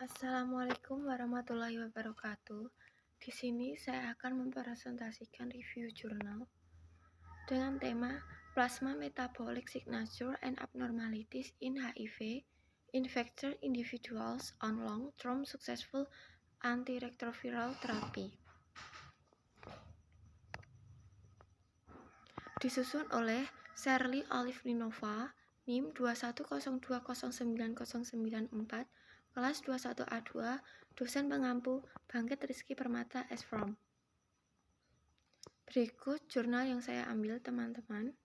Assalamualaikum warahmatullahi wabarakatuh. Di sini saya akan mempresentasikan review jurnal dengan tema Plasma Metabolic Signature and Abnormalities in HIV Infected Individuals on Long-Term Successful Antiretroviral Therapy. Disusun oleh Shirley Olive Ninova, NIM 210209094, kelas 21A2, dosen pengampu Bangkit Rizky Permata S. From. Berikut jurnal yang saya ambil, teman-teman.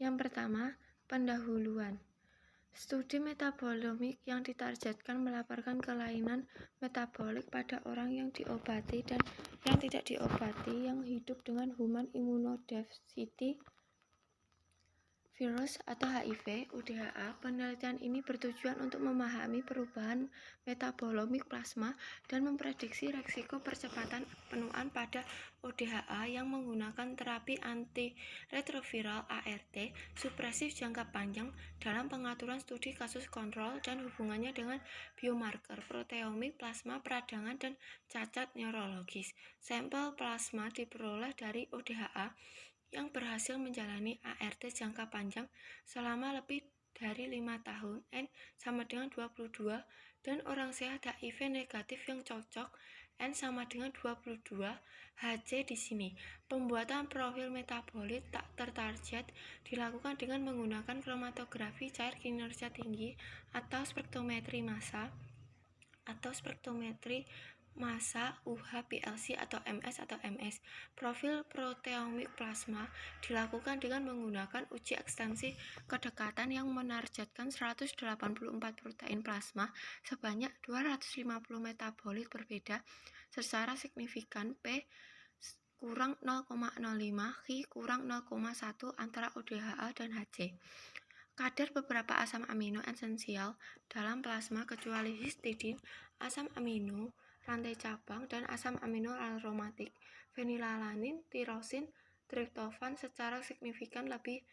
Yang pertama, pendahuluan. Studi metabolimik yang ditargetkan melaporkan kelainan metabolik pada orang yang diobati dan yang tidak diobati yang hidup dengan human immunodeficiency virus atau HIV UDHA. Penelitian ini bertujuan untuk memahami perubahan metabolimik plasma dan memprediksi risiko percepatan penuaan pada UDHA yang menggunakan terapi antiretroviral ART supresif jangka panjang dalam pengaturan studi kasus kontrol dan hubungannya dengan biomarker proteomik plasma peradangan dan cacat neurologis. Sampel plasma diperoleh dari UDHA yang berhasil menjalani ART jangka panjang selama lebih dari 5 tahun, N sama dengan 22, dan orang sehat HIV negatif yang cocok, N sama dengan 22, HC di sini. Pembuatan profil metabolit tak tertarget dilakukan dengan menggunakan kromatografi cair kinerja tinggi atau spektrometri massa UHPLC atau MS. Profil proteomik plasma dilakukan dengan menggunakan uji ekstensi kedekatan yang menargetkan 184 protein plasma sebanyak 250 metabolit berbeda secara signifikan P kurang 0,05, Ki kurang 0,1 antara UDHA dan HC. Kadar beberapa asam amino esensial dalam plasma kecuali histidin, asam amino rantai cabang, dan asam amino aromatik, fenilalanin, tirosin, triptofan secara signifikan lebih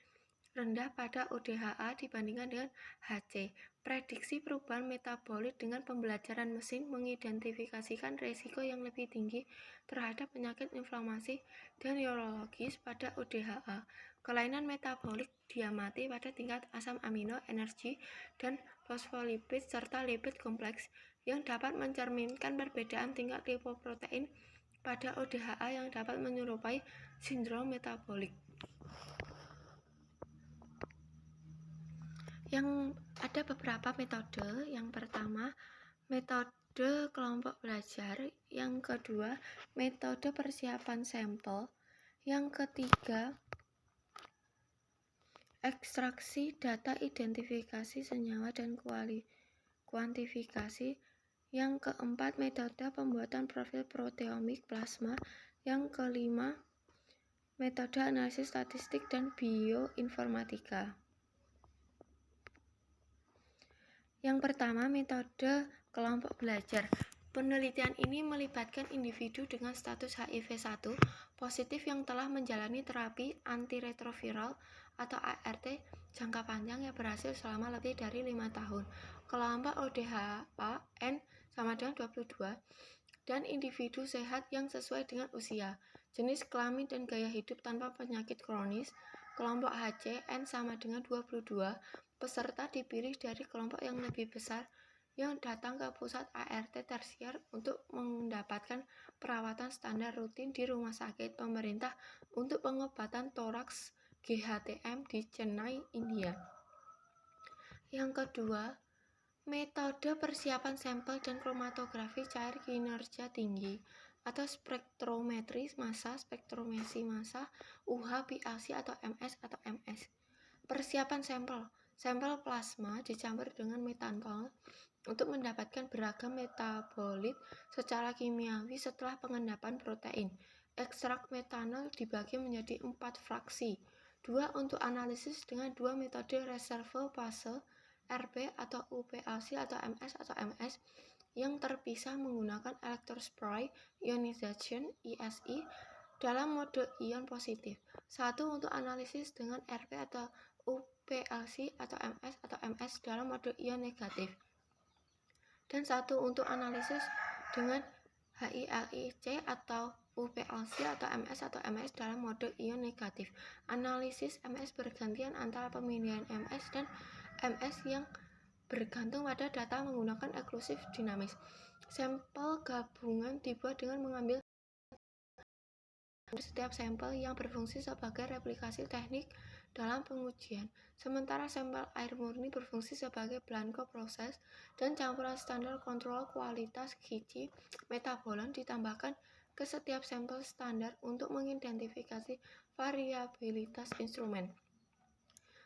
rendah pada UDHA dibandingkan dengan HC. Prediksi perubahan metabolit dengan pembelajaran mesin mengidentifikasikan risiko yang lebih tinggi terhadap penyakit inflamasi dan neurologis pada UDHA. Kelainan metabolik diamati pada tingkat asam amino, energi, dan fosfolipid serta lipid kompleks yang dapat mencerminkan perbedaan tingkat lipoprotein pada UDHA yang dapat menyerupai sindrom metabolik. Yang ada beberapa metode. Yang pertama, metode kelompok belajar. Yang kedua, metode persiapan sampel. Yang ketiga, ekstraksi data identifikasi senyawa dan kuantifikasi. Yang keempat, metode pembuatan profil proteomik plasma. Yang kelima, metode analisis statistik dan bioinformatika. Yang pertama, metode kelompok belajar. Penelitian ini melibatkan individu dengan status HIV-1 positif yang telah menjalani terapi antiretroviral atau ART jangka panjang yang berhasil selama lebih dari 5 tahun. Kelompok ODHA N sama dengan 22 dan individu sehat yang sesuai dengan usia, jenis kelamin dan gaya hidup tanpa penyakit kronis. Kelompok HC N sama dengan 22. Peserta dipilih dari kelompok yang lebih besar yang datang ke pusat ART tersier untuk mendapatkan perawatan standar rutin di rumah sakit pemerintah untuk pengobatan toraks GHTM di Chennai, India. Yang kedua, metode persiapan sampel dan kromatografi cair kinerja tinggi atau spektrometri massa, spektrometri massa, UHPLC atau MS. Persiapan sampel. Sampel plasma dicampur dengan metanol untuk mendapatkan beragam metabolit secara kimiawi setelah pengendapan protein. Ekstrak metanol dibagi menjadi 4 fraksi, 2 untuk analisis dengan 2 metode reserve fase, RP atau UPLC atau MS yang terpisah menggunakan electrospray ionization (ESI) dalam mode ion positif. 1 untuk analisis dengan RP atau UPLC atau MS dalam mode ion negatif. dan satu untuk analisis dengan HILIC atau UPLC atau MS atau MS dalam mode ion negatif. Analisis MS bergantian antara pemilihan MS dan MS yang bergantung pada data menggunakan eksklusif dinamis. Sampel gabungan dibuat dengan mengambil setiap sampel yang berfungsi sebagai replikasi teknik dalam pengujian, sementara sampel air murni berfungsi sebagai blanco proses dan campuran standar kontrol kualitas gizi metabolon ditambahkan ke setiap sampel standar untuk mengidentifikasi variabilitas instrumen.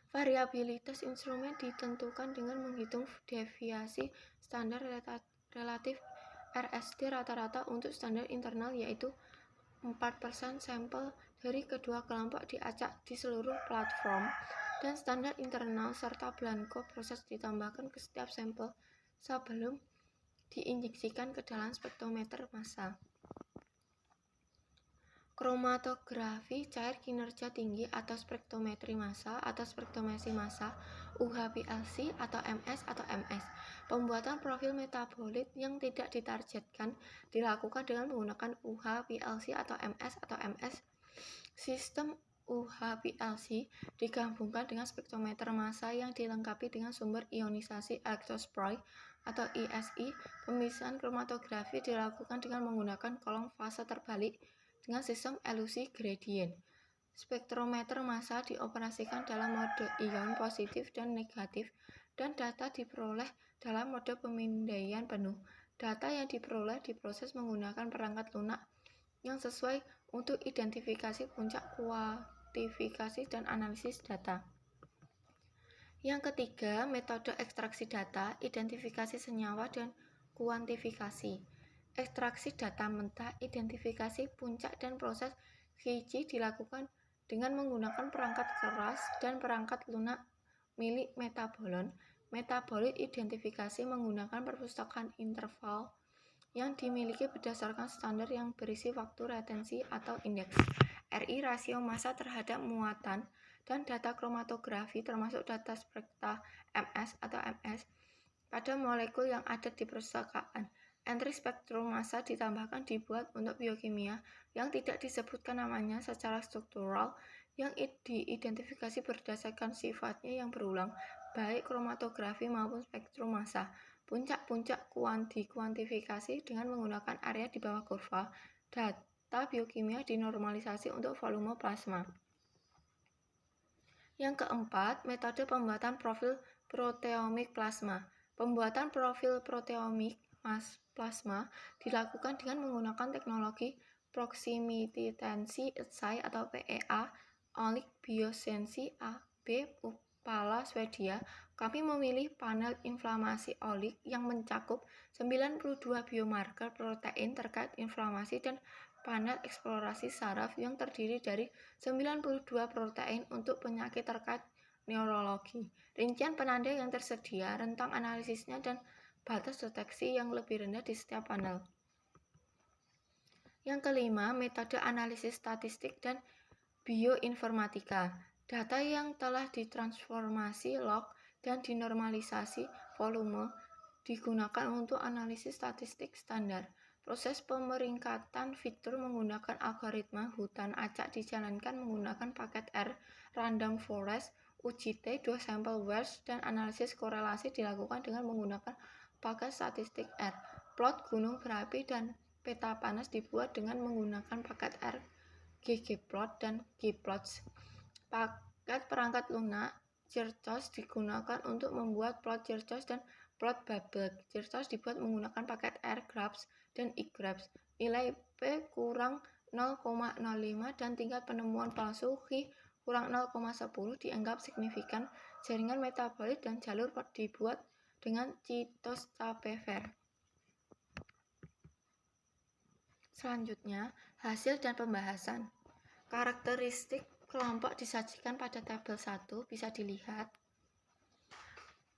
Variabilitas instrumen ditentukan dengan menghitung deviasi standar relatif RSD rata-rata untuk standar internal, yaitu 4% sampel dari kedua kelompok diacak di seluruh platform, dan standar internal serta blanco proses ditambahkan ke setiap sampel sebelum diinjeksikan ke dalam spektrometer massa. Kromatografi cair kinerja tinggi atau spektrometri massa atau spektrometri massa, UHPLC atau MS atau MS. Pembuatan profil metabolit yang tidak ditargetkan dilakukan dengan menggunakan UHPLC atau MS. Sistem UHPLC digabungkan dengan spektrometer massa yang dilengkapi dengan sumber ionisasi elektrospray atau ISI. Pemisahan kromatografi dilakukan dengan menggunakan kolom fase terbalik dengan sistem elusi gradient. Spektrometer massa dioperasikan dalam mode ion positif dan negatif, dan data diperoleh dalam mode pemindaian penuh. Data yang diperoleh diproses menggunakan perangkat lunak yang sesuai untuk identifikasi puncak, kuantifikasi, dan analisis data. Yang ketiga, metode ekstraksi data, identifikasi senyawa, dan kuantifikasi. Ekstraksi data mentah, identifikasi puncak, dan proses gizi dilakukan dengan menggunakan perangkat keras dan perangkat lunak milik metabolon. Metabolit identifikasi menggunakan perpustakaan interval yang dimiliki berdasarkan standar yang berisi waktu retensi atau indeks RI, rasio massa terhadap muatan, dan data kromatografi termasuk data spektra MS atau MS pada molekul yang ada di perpustakaan. Entry spektrum massa ditambahkan dibuat untuk biokimia yang tidak disebutkan namanya secara struktural yang diidentifikasi berdasarkan sifatnya yang berulang, baik kromatografi maupun spektrum massa. Puncak-puncak dikuantifikasi dengan menggunakan area di bawah kurva. Data biokimia dinormalisasi untuk volume plasma. Yang keempat, metode pembuatan profil proteomik plasma. Pembuatan profil proteomik plasma dilakukan dengan menggunakan teknologi proximity tensi assay atau PEA, Olik Biosensi AB, Uppala, Swedia. Kami memilih panel inflamasi Olik yang mencakup 92 biomarker protein terkait inflamasi dan panel eksplorasi saraf yang terdiri dari 92 protein untuk penyakit terkait neurologi. Rincian penanda yang tersedia, rentang analisisnya, dan batas deteksi yang lebih rendah di setiap panel. Yang kelima, metode analisis statistik dan bioinformatika. Data yang telah ditransformasi log dan dinormalisasi volume digunakan untuk analisis statistik standar. Proses pemeringkatan fitur menggunakan algoritma hutan acak dijalankan menggunakan paket R, random forest, uji T, 2 sampel WERS, dan analisis korelasi dilakukan dengan menggunakan paket statistik R. Plot gunung berapi dan peta panas dibuat dengan menggunakan paket R, ggplot, dan gplots. Paket perangkat lunak Cherenkov digunakan untuk membuat plot Cherenkov dan plot bubble. Cherenkov dibuat menggunakan paket R, graphs, dan igraphs. Nilai P kurang 0,05 dan tingkat penemuan palsu H kurang 0,10 dianggap signifikan. Jaringan metabolit dan jalur dibuat dengan Cytostapever. Selanjutnya, hasil dan pembahasan. Karakteristik kelompok disajikan pada tabel 1, bisa dilihat.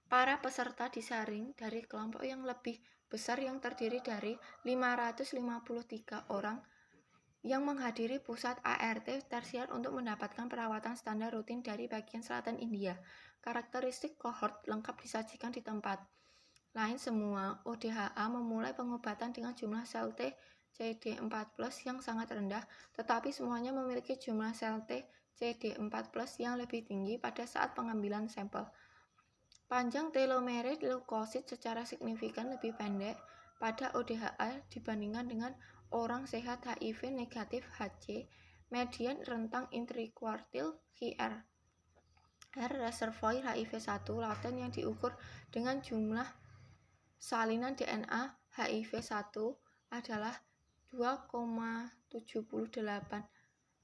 Para peserta disaring dari kelompok yang lebih besar yang terdiri dari 553 orang yang menghadiri pusat ART tersier untuk mendapatkan perawatan standar rutin dari bagian selatan India. Karakteristik kohort lengkap disajikan di tempat. lain semua, ODHA memulai pengobatan dengan jumlah sel T CD4+ yang sangat rendah, tetapi semuanya memiliki jumlah sel T CD4+ yang lebih tinggi pada saat pengambilan sampel. Panjang telomere leukosit secara signifikan lebih pendek pada ODHA dibandingkan dengan orang sehat HIV negatif HC. Median rentang intrakuartil QR reservoir HIV-1 laten yang diukur dengan jumlah salinan DNA HIV-1 adalah 2,78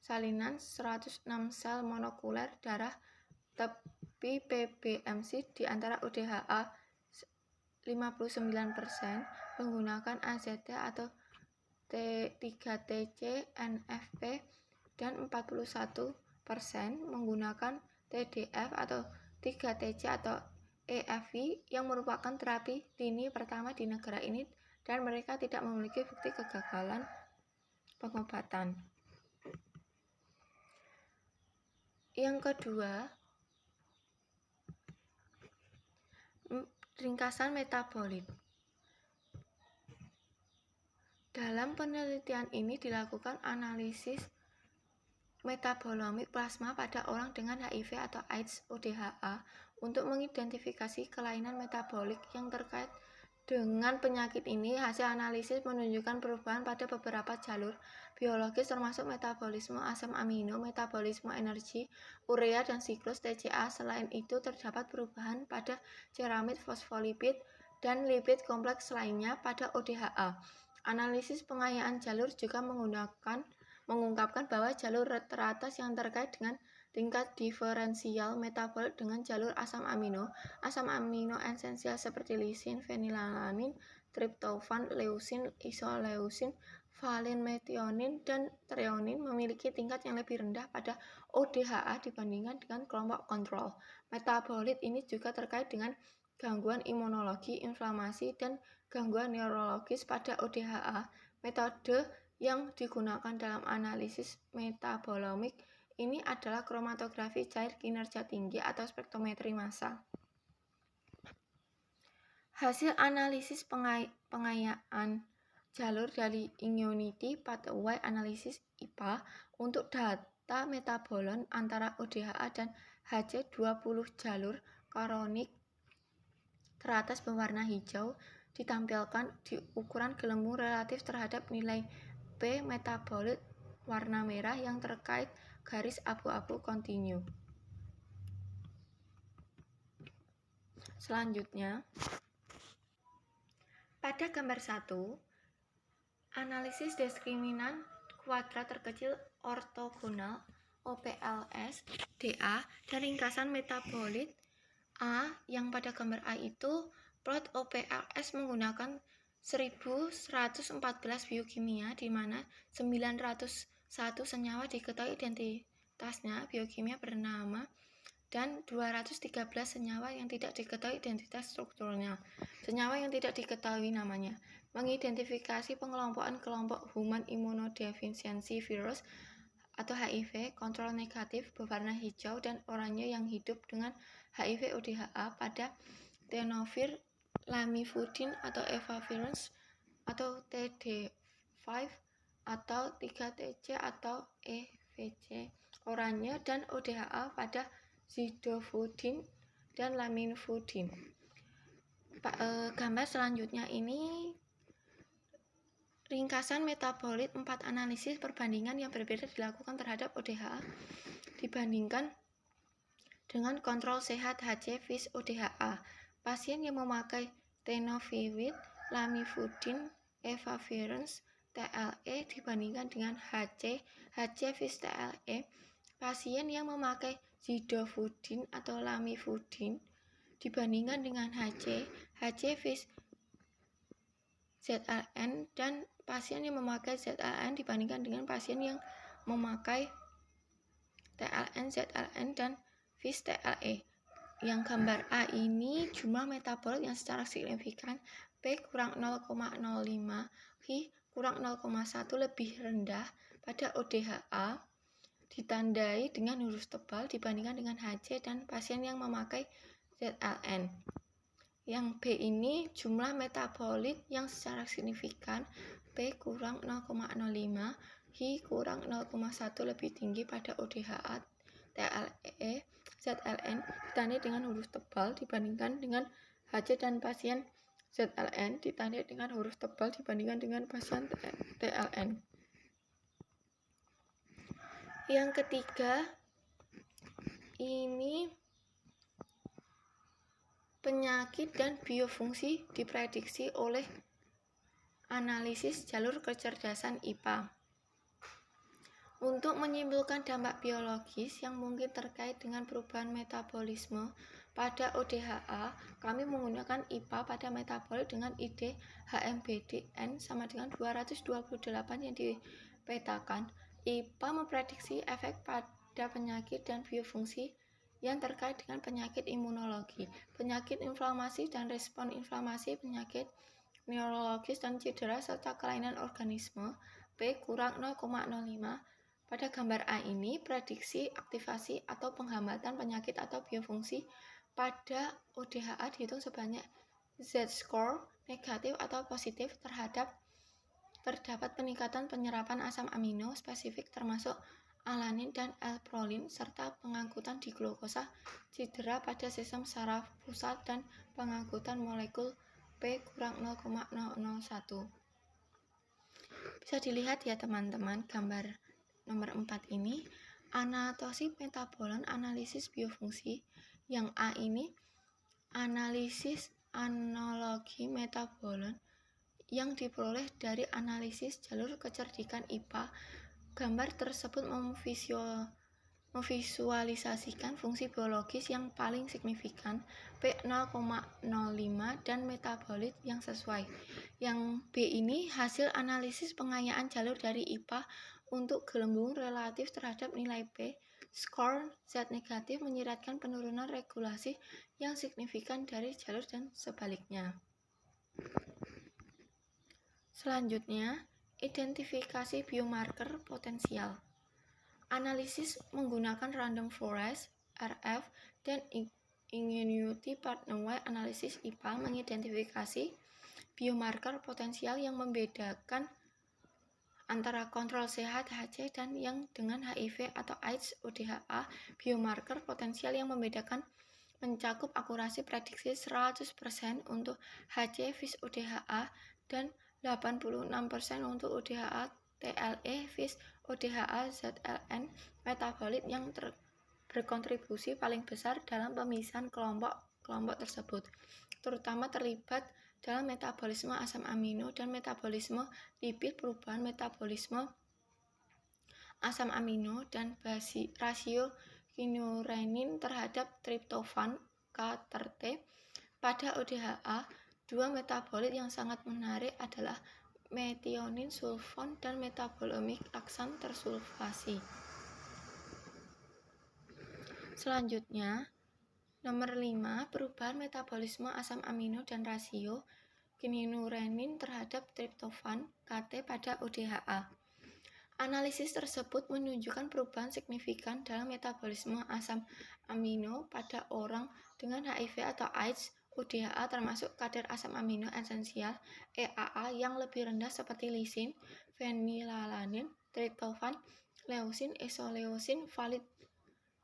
salinan 106 sel molekuler darah, tapi PBMC di antara ODHA 59% menggunakan AZT atau T3TC NFP dan 41% menggunakan TDF atau 3TC atau EFV yang merupakan terapi lini pertama di negara ini, dan mereka tidak memiliki bukti kegagalan pengobatan. Yang kedua, ringkasan metabolit. Dalam penelitian ini dilakukan analisis metabolomik plasma pada orang dengan HIV atau AIDS ODHA untuk mengidentifikasi kelainan metabolik yang terkait dengan penyakit ini. Hasil analisis menunjukkan perubahan pada beberapa jalur biologis termasuk metabolisme asam amino, metabolisme energi, urea, dan siklus TCA. Selain itu, terdapat perubahan pada ceramid, fosfolipid, dan lipid kompleks lainnya pada ODHA. Analisis pengayaan jalur juga mengungkapkan bahwa jalur teratas yang terkait dengan tingkat diferensial metabolit dengan jalur asam amino esensial seperti lisin, fenilalanin, triptofan, leusin, isoleusin, valin, metionin, dan treonin memiliki tingkat yang lebih rendah pada ODHA dibandingkan dengan kelompok kontrol. Metabolit ini juga terkait dengan gangguan imunologi, inflamasi, dan gangguan neurologis pada ODHA. Metode yang digunakan dalam analisis metabolomik ini adalah kromatografi cair kinerja tinggi atau spektrometri massal. Hasil analisis pengayaan jalur dari Immunity Pathway Analysis IPA untuk data metabolon antara ODHA dan HC 20 jalur kronik teratas berwarna hijau ditampilkan di ukuran gelembung relatif terhadap nilai P metabolit warna merah yang terkait garis abu-abu kontinu. Selanjutnya, pada gambar 1, analisis diskriminan kuadrat terkecil ortogonal OPLS DA dan ringkasan metabolit A yang pada gambar A itu plot OPLS menggunakan 1114 biokimia di mana 901 senyawa diketahui identitasnya biokimia bernama dan 213 senyawa yang tidak diketahui identitas strukturnya. Senyawa yang tidak diketahui namanya mengidentifikasi pengelompokan kelompok human immunodeficiency virus atau HIV kontrol negatif berwarna hijau dan oranye yang hidup dengan HIV ODHA pada tenofovir, lamivudine atau efavirenz atau TD5 atau 3TC atau EVC oranye dan ODHA pada zidovudine dan lamivudine. Gambar selanjutnya ini ringkasan metabolit 4 analisis perbandingan yang berbeda dilakukan terhadap ODHA dibandingkan dengan kontrol sehat HC vis ODHA. Pasien yang memakai tenofovir, lamivudine, efavirenz, TLE dibandingkan dengan HC vis TLE. Pasien yang memakai zidovudine atau lamivudine dibandingkan dengan HC vis ZLN, dan pasien yang memakai ZLN dibandingkan dengan pasien yang memakai TLN, ZLN, dan vis TLE. Yang gambar A ini jumlah metabolit yang secara signifikan P kurang 0,05, V kurang 0,1 lebih rendah pada ODHA ditandai dengan huruf tebal dibandingkan dengan HC dan pasien yang memakai ZLN. Yang B ini jumlah metabolit yang secara signifikan P kurang 0,05, Hi kurang 0,1 lebih tinggi pada ODHA, TLE, ZLN ditandai dengan huruf tebal dibandingkan dengan HC dan pasien ZLN ditandai dengan huruf tebal dibandingkan dengan pasien TLN. Yang ketiga ini penyakit dan biofungsi diprediksi oleh analisis jalur kecerdasan IPA. Untuk menyimpulkan dampak biologis yang mungkin terkait dengan perubahan metabolisme pada ODHA, kami menggunakan IPA pada metabolit dengan ID HMBDN sama dengan 228 yang dipetakan. IPA memprediksi efek pada penyakit dan biofungsi yang terkait dengan penyakit imunologi, penyakit inflamasi dan respon inflamasi, penyakit neurologis dan cedera, serta kelainan organisme, P kurang 0,05. Pada gambar A ini, prediksi aktivasi atau penghambatan penyakit atau biofungsi pada ODHA dihitung sebanyak Z-score negatif atau positif terdapat peningkatan penyerapan asam amino spesifik termasuk alanin dan L-prolin, serta pengangkutan di glukosa, cedera pada sistem saraf pusat, dan pengangkutan molekul P kurang 0,001. Bisa dilihat ya teman-teman, gambar nomor 4 ini anatosi metabolon analisis biofungsi. Yang A ini analisis analogi metabolon yang diperoleh dari analisis jalur kecerdikan IPA. Gambar tersebut memvisualisasikan fungsi biologis yang paling signifikan P 0,05 dan metabolit yang sesuai. Yang B ini hasil analisis pengayaan jalur dari IPA untuk gelembung relatif terhadap nilai P. Skor Z negatif menyiratkan penurunan regulasi yang signifikan dari jalur dan sebaliknya. Selanjutnya, identifikasi biomarker potensial. Analisis menggunakan random forest, RF, dan Ingenuity Partnerwise Analysis IPA mengidentifikasi biomarker potensial yang membedakan antara kontrol sehat HC dan yang dengan HIV atau AIDS ODHA. Biomarker potensial yang membedakan mencakup akurasi prediksi 100% untuk HC vis ODHA dan 86% untuk ODHA TLE vis ODHA ZLN. Metabolit yang berkontribusi paling besar dalam pemisahan kelompok tersebut, terutama terlibat dalam metabolisme asam amino dan metabolisme lipid, perubahan metabolisme asam amino, dan rasio kinurenin terhadap triptofan K-T. Pada ODHA, dua metabolit yang sangat menarik adalah metionin sulfon dan metabolomik laksan tersulfasi. Selanjutnya, nomor 5, perubahan metabolisme asam amino dan rasio kinurenin terhadap triptofan Kt pada ODHA. Analisis tersebut menunjukkan perubahan signifikan dalam metabolisme asam amino pada orang dengan HIV atau AIDS ODHA, termasuk kadar asam amino esensial EAA yang lebih rendah seperti lisin, fenilalanin, triptofan, leusin, isoleusin, valid,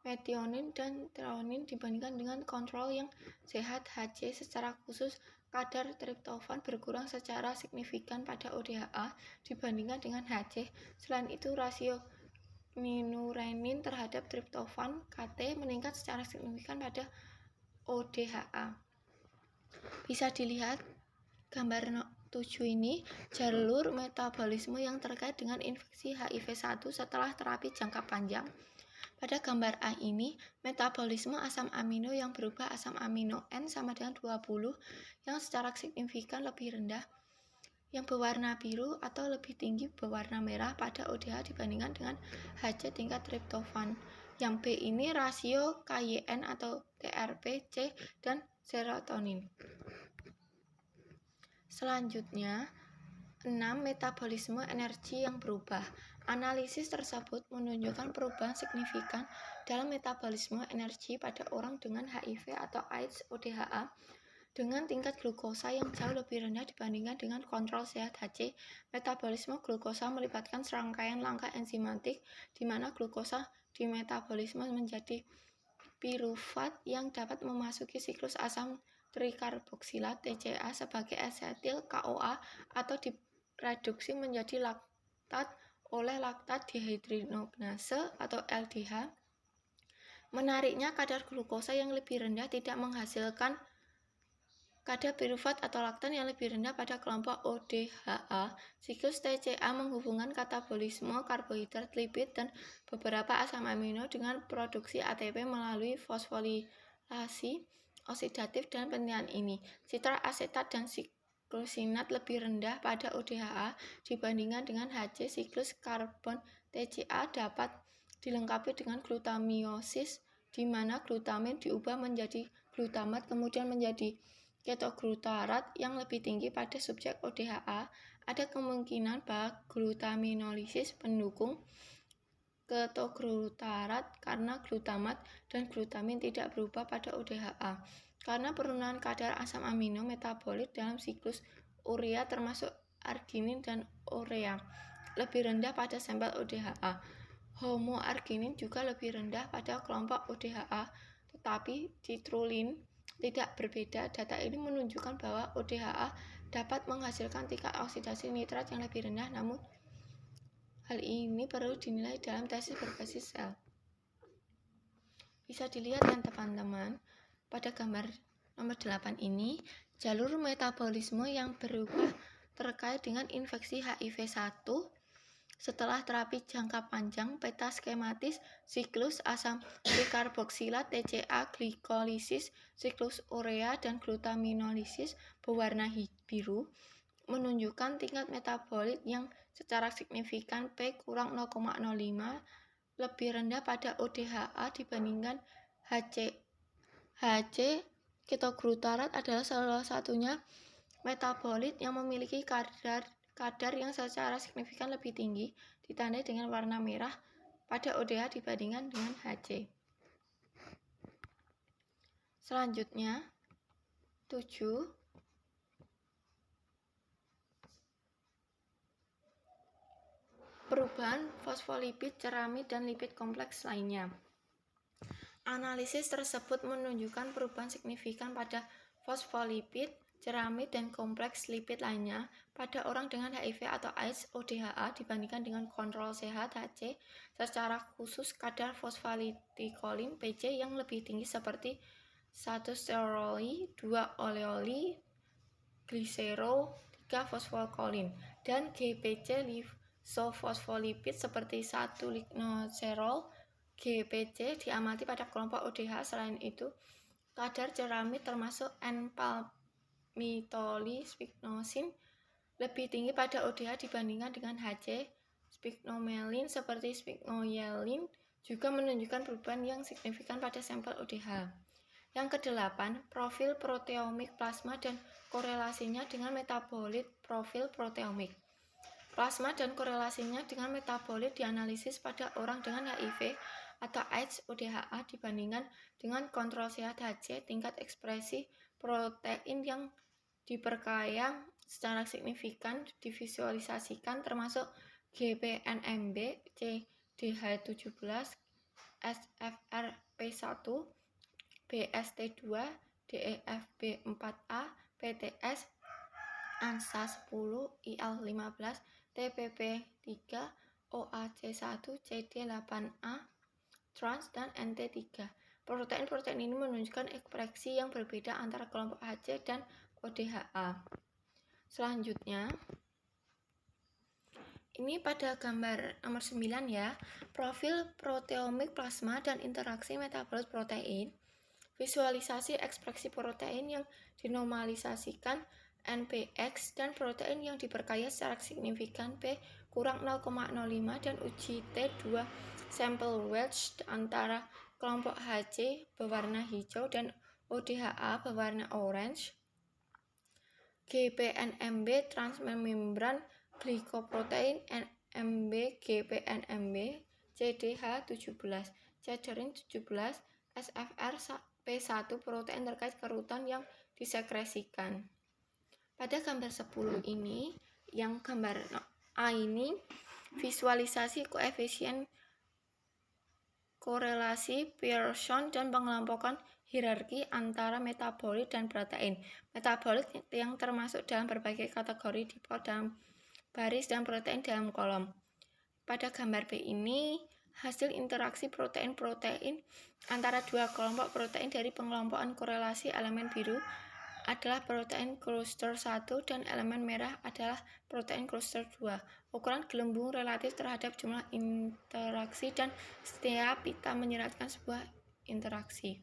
metionin, dan threonine dibandingkan dengan kontrol yang sehat HC. Secara khusus, kadar triptofan berkurang secara signifikan pada ODHA dibandingkan dengan HC. Selain itu, rasio kinurenin terhadap triptofan Kt meningkat secara signifikan pada ODHA. Bisa dilihat gambar 7 ini jalur metabolisme yang terkait dengan infeksi HIV-1 setelah terapi jangka panjang. Pada gambar A ini, metabolisme asam amino yang berubah asam amino N sama dengan 20 yang secara signifikan lebih rendah, yang berwarna biru atau lebih tinggi berwarna merah pada ODH dibandingkan dengan HC tingkat triptofan. Yang B ini rasio KYN atau TRP, C, dan serotonin. Selanjutnya, 6. Metabolisme energi yang berubah. Analisis tersebut menunjukkan perubahan signifikan dalam metabolisme energi pada orang dengan HIV atau AIDS ODHA Dengan tingkat glukosa yang jauh lebih rendah dibandingkan dengan kontrol sehat HC, metabolisme glukosa melibatkan serangkaian langkah enzimatik di mana glukosa dimetabolisme menjadi pirufat yang dapat memasuki siklus asam trikarboksilat TCA sebagai asetil CoA atau direduksi menjadi laktat oleh laktat dihidrogenase atau LDH. Menariknya, kadar glukosa yang lebih rendah tidak menghasilkan kadar pirufat atau laktan yang lebih rendah pada kelompok ODHA. Siklus TCA menghubungkan katabolisme karbohidrat, lipid, dan beberapa asam amino dengan produksi ATP melalui fosforilasi oksidatif dan penilaian ini. Sitrat asetat dan siklosinat lebih rendah pada ODHA dibandingkan dengan HC. Siklus karbon TCA dapat dilengkapi dengan glutamiosis, di mana glutamin diubah menjadi glutamat kemudian menjadi ketoglutarat yang lebih tinggi pada subjek ODHA. Ada kemungkinan bahwa glutaminolisis pendukung ketoglutarat karena glutamat dan glutamin tidak berubah pada ODHA. Karena penurunan kadar asam amino metabolit dalam siklus urea termasuk arginin dan urea lebih rendah pada sampel ODHA. Homoarginin juga lebih rendah pada kelompok ODHA, tetapi citrulline tidak berbeda. Data ini menunjukkan bahwa ODHA dapat menghasilkan tingkat oksidasi nitrat yang lebih rendah, namun hal ini perlu dinilai dalam tesis berbasis sel. Bisa dilihat kan teman-teman, pada gambar nomor 8 ini, jalur metabolisme yang berubah terkait dengan infeksi HIV-1 setelah terapi jangka panjang. Peta skematis siklus asam trikarboksilat TCA glikolisis, siklus urea dan glutaminolisis berwarna biru menunjukkan tingkat metabolit yang secara signifikan P kurang 0,05 lebih rendah pada ODHA dibandingkan HC. HC ketoglutarat adalah salah satunya metabolit yang memiliki kadar yang secara signifikan lebih tinggi, ditandai dengan warna merah pada ODH dibandingkan dengan HC. Selanjutnya, 7. Perubahan fosfolipid, ceramid, dan lipid kompleks lainnya. Analisis tersebut menunjukkan perubahan signifikan pada fosfolipid, ceramid, dan kompleks lipid lainnya pada orang dengan HIV atau AIDS ODHA dibandingkan dengan kontrol sehat HC. Secara khusus, kadar fosfatidilkolin PC yang lebih tinggi seperti 1 steroli, 2 oleoli, glisero, 3 fosfolkolin, dan GPC lisofosfolipid seperti 1 lignoserol GPC diamati pada kelompok ODH. Selain itu, kadar ceramid termasuk N-palmitoylsphingosine lebih tinggi pada ODH dibandingkan dengan HC. Sphingomyelin seperti sphingomyelin juga menunjukkan perubahan yang signifikan pada sampel ODH. Yang kedelapan, profil proteomik plasma dan korelasinya dengan metabolit. Profil proteomik plasma dan korelasinya dengan metabolit dianalisis pada orang dengan HIV atau AIDS ODHA dibandingkan dengan kontrol sehat HC. Tingkat ekspresi protein yang diperkaya secara signifikan divisualisasikan termasuk GPNMB, CDH17, SFRP1, BST2, DEFB4A, PTS, ANSA10, IL15, TPP3, OAC1, CD8A, trans, dan NT3. Protein-protein ini menunjukkan ekspresi yang berbeda antara kelompok HC dan ODHA. Selanjutnya, ini pada gambar nomor 9 ya, profil proteomik plasma dan interaksi metabolit protein. Visualisasi ekspresi protein yang dinormalisasikan NPX dan protein yang diperkaya secara signifikan P kurang 0,05 dan uji T2 sampel wedge antara kelompok HC berwarna hijau dan ODHA berwarna orange. GPNMB transmembran glikoprotein NMB GPNMB CDH17 Cederin 17 SFR P1 protein terkait kerutan yang disekresikan. Pada gambar 10 ini, yang gambar A ini visualisasi koefisien korelasi Pearson dan pengelompokan hierarki antara metabolit dan protein. Metabolit yang termasuk dalam berbagai kategori diplot dalam baris dan protein dalam kolom. Pada gambar B ini, hasil interaksi protein-protein antara dua kelompok protein dari pengelompokan korelasi elemen biru adalah protein cluster 1 dan elemen merah adalah protein cluster 2. Ukuran gelembung relatif terhadap jumlah interaksi dan setiap pita menyeratkan sebuah interaksi.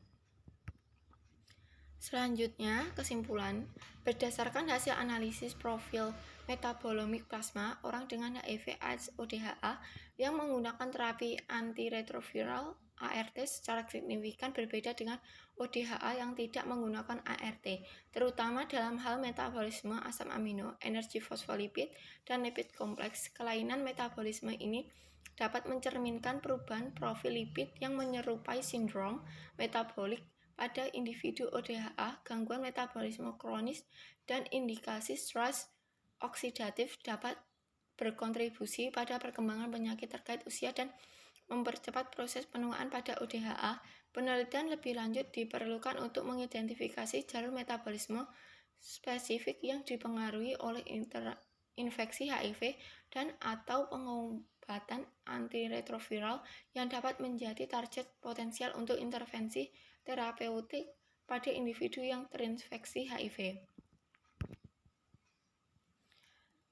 Selanjutnya, kesimpulan. Berdasarkan hasil analisis profil metabolomik plasma orang dengan HIV/AIDS ODHA yang menggunakan terapi antiretroviral ART secara signifikan berbeda dengan ODHA yang tidak menggunakan ART, terutama dalam hal metabolisme asam amino, energi fosfolipid, dan lipid kompleks. Kelainan metabolisme ini dapat mencerminkan perubahan profil lipid yang menyerupai sindrom metabolik pada individu ODHA, gangguan metabolisme kronis, dan indikasi stres oksidatif dapat berkontribusi pada perkembangan penyakit terkait usia dan mempercepat proses penuaan pada ODHA. Penelitian lebih lanjut diperlukan untuk mengidentifikasi jalur metabolisme spesifik yang dipengaruhi oleh infeksi HIV dan atau pengobatan antiretroviral yang dapat menjadi target potensial untuk intervensi terapeutik pada individu yang terinfeksi HIV.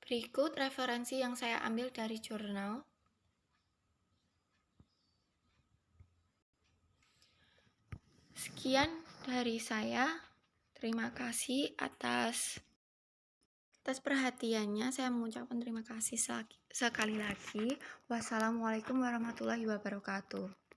Berikut referensi yang saya ambil dari jurnal. Sekian dari saya. Terima kasih atas perhatiannya. Saya mengucapkan terima kasih sekali lagi. Wassalamualaikum warahmatullahi wabarakatuh.